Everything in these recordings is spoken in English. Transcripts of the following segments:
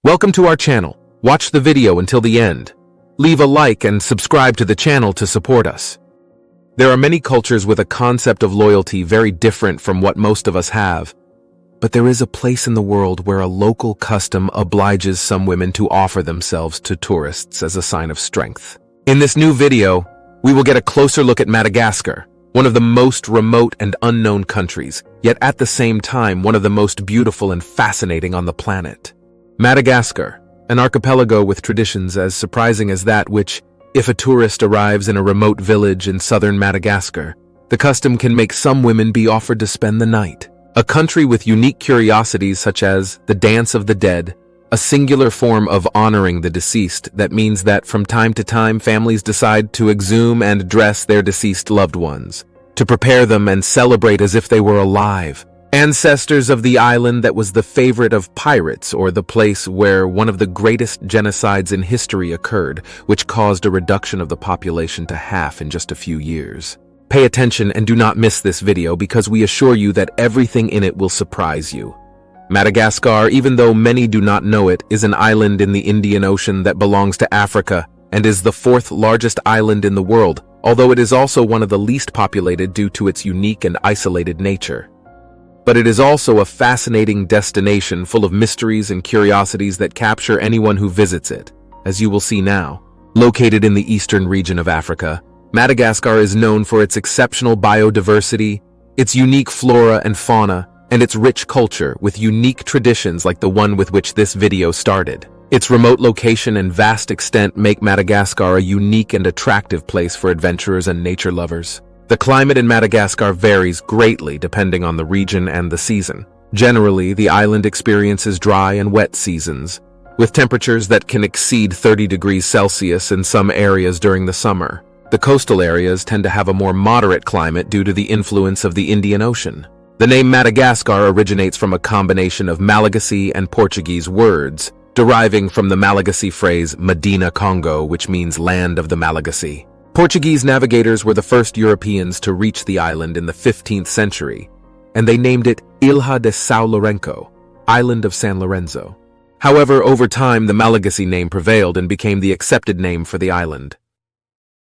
Welcome to our channel. Watch the video until the end. Leave a like and subscribe to the channel to support us. There are many cultures with a concept of loyalty very different from what most of us have. But there is a place in the world where a local custom obliges some women to offer themselves to tourists as a sign of strength. In this new video, we will get a closer look at Madagascar, one of the most remote and unknown countries, yet at the same time one of the most beautiful and fascinating on the planet. Madagascar, an archipelago with traditions as surprising as that which, if a tourist arrives in a remote village in southern Madagascar, the custom can make some women be offered to spend the night. A country with unique curiosities such as the Dance of the Dead, a singular form of honoring the deceased that means that from time to time families decide to exhume and dress their deceased loved ones, to prepare them and celebrate as if they were alive. Ancestors of the island that was the favorite of pirates, or the place where one of the greatest genocides in history occurred, which caused a reduction of the population to half in just a few years. Pay attention and do not miss this video because we assure you that everything in it will surprise you. Madagascar, even though many do not know it, is an island in the Indian Ocean that belongs to Africa and is the fourth largest island in the world, although it is also one of the least populated due to its unique and isolated nature. But it is also a fascinating destination full of mysteries and curiosities that capture anyone who visits it, as you will see now. Located in the eastern region of Africa, Madagascar is known for its exceptional biodiversity, its unique flora and fauna, and its rich culture with unique traditions like the one with which this video started. Its remote location and vast extent make Madagascar a unique and attractive place for adventurers and nature lovers. The climate in Madagascar varies greatly depending on the region and the season. Generally, the island experiences dry and wet seasons, with temperatures that can exceed 30 degrees Celsius in some areas during the summer. The coastal areas tend to have a more moderate climate due to the influence of the Indian Ocean. The name Madagascar originates from a combination of Malagasy and Portuguese words, deriving from the Malagasy phrase Medina Congo, which means land of the Malagasy. Portuguese navigators were the first Europeans to reach the island in the 15th century, and they named it Ilha de São Lourenço, Island of San Lorenzo. However, over time the Malagasy name prevailed and became the accepted name for the island.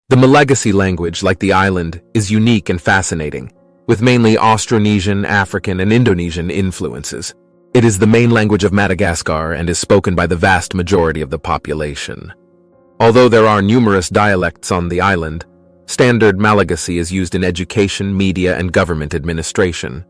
The Malagasy language, like the island, is unique and fascinating, with mainly Austronesian, African, and Indonesian influences. It is the main language of Madagascar and is spoken by the vast majority of the population. Although there are numerous dialects on the island, standard Malagasy is used in education, media, and government administration.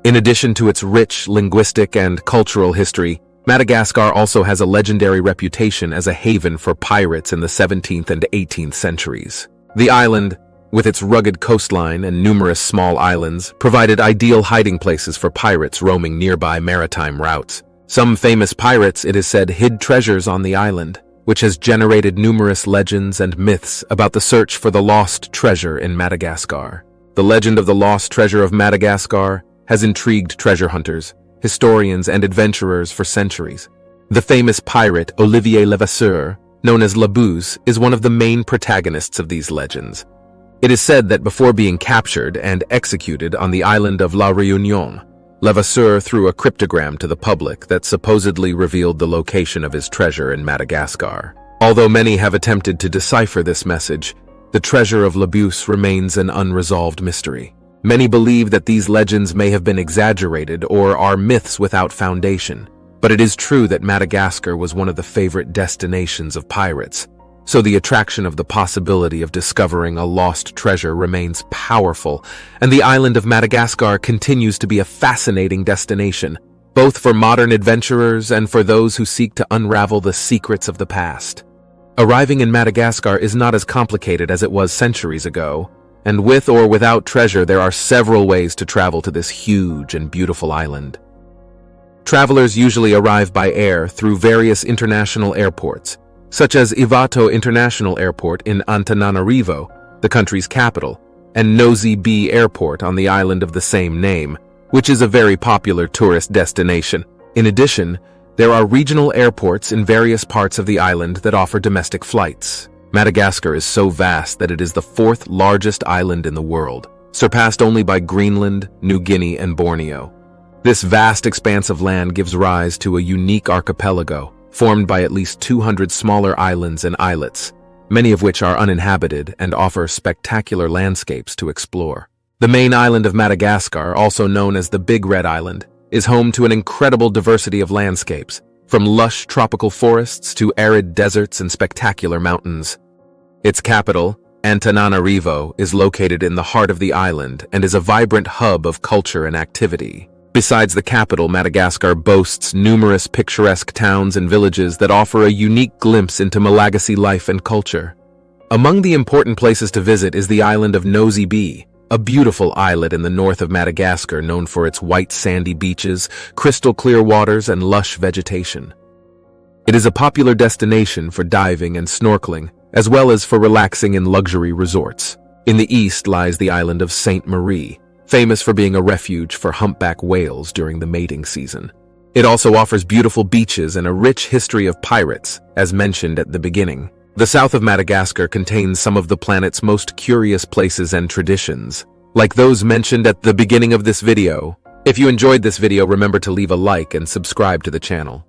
In addition to its rich linguistic and cultural history, Madagascar also has a legendary reputation as a haven for pirates in the 17th and 18th centuries. The island, with its rugged coastline and numerous small islands, provided ideal hiding places for pirates roaming nearby maritime routes. Some famous pirates, it is said, hid treasures on the island, which has generated numerous legends and myths about the search for the lost treasure in Madagascar. The legend of the lost treasure of Madagascar has intrigued treasure hunters, historians, and adventurers for centuries. The famous pirate Olivier Levasseur, known as Labuse, is one of the main protagonists of these legends. It is said that before being captured and executed on the island of La Réunion, Levasseur threw a cryptogram to the public that supposedly revealed the location of his treasure in Madagascar. Although many have attempted to decipher this message, the treasure of Labuse remains an unresolved mystery. Many believe that these legends may have been exaggerated or are myths without foundation, but it is true that Madagascar was one of the favorite destinations of pirates, so the attraction of the possibility of discovering a lost treasure remains powerful, and the island of Madagascar continues to be a fascinating destination, both for modern adventurers and for those who seek to unravel the secrets of the past. Arriving in Madagascar is not as complicated as it was centuries ago, and with or without treasure there are several ways to travel to this huge and beautiful island. Travelers usually arrive by air through various international airports, such as Ivato International Airport in Antananarivo, the country's capital, and Nosy Be Airport on the island of the same name, which is a very popular tourist destination. In addition, there are regional airports in various parts of the island that offer domestic flights. Madagascar is so vast that it is the fourth largest island in the world, surpassed only by Greenland, New Guinea, and Borneo. This vast expanse of land gives rise to a unique archipelago, formed by at least 200 smaller islands and islets, many of which are uninhabited and offer spectacular landscapes to explore. The main island of Madagascar, also known as the Big Red Island, is home to an incredible diversity of landscapes, from lush tropical forests to arid deserts and spectacular mountains. Its capital, Antananarivo, is located in the heart of the island and is a vibrant hub of culture and activity. Besides the capital, Madagascar boasts numerous picturesque towns and villages that offer a unique glimpse into Malagasy life and culture. Among the important places to visit is the island of Nosy Be, a beautiful islet in the north of Madagascar known for its white sandy beaches, crystal clear waters, and lush vegetation. It is a popular destination for diving and snorkeling, as well as for relaxing in luxury resorts. In the east lies the island of Sainte Marie, famous for being a refuge for humpback whales during the mating season. It also offers beautiful beaches and a rich history of pirates, as mentioned at the beginning. The south of Madagascar contains some of the planet's most curious places and traditions, like those mentioned at the beginning of this video. If you enjoyed this video, remember to leave a like and subscribe to the channel.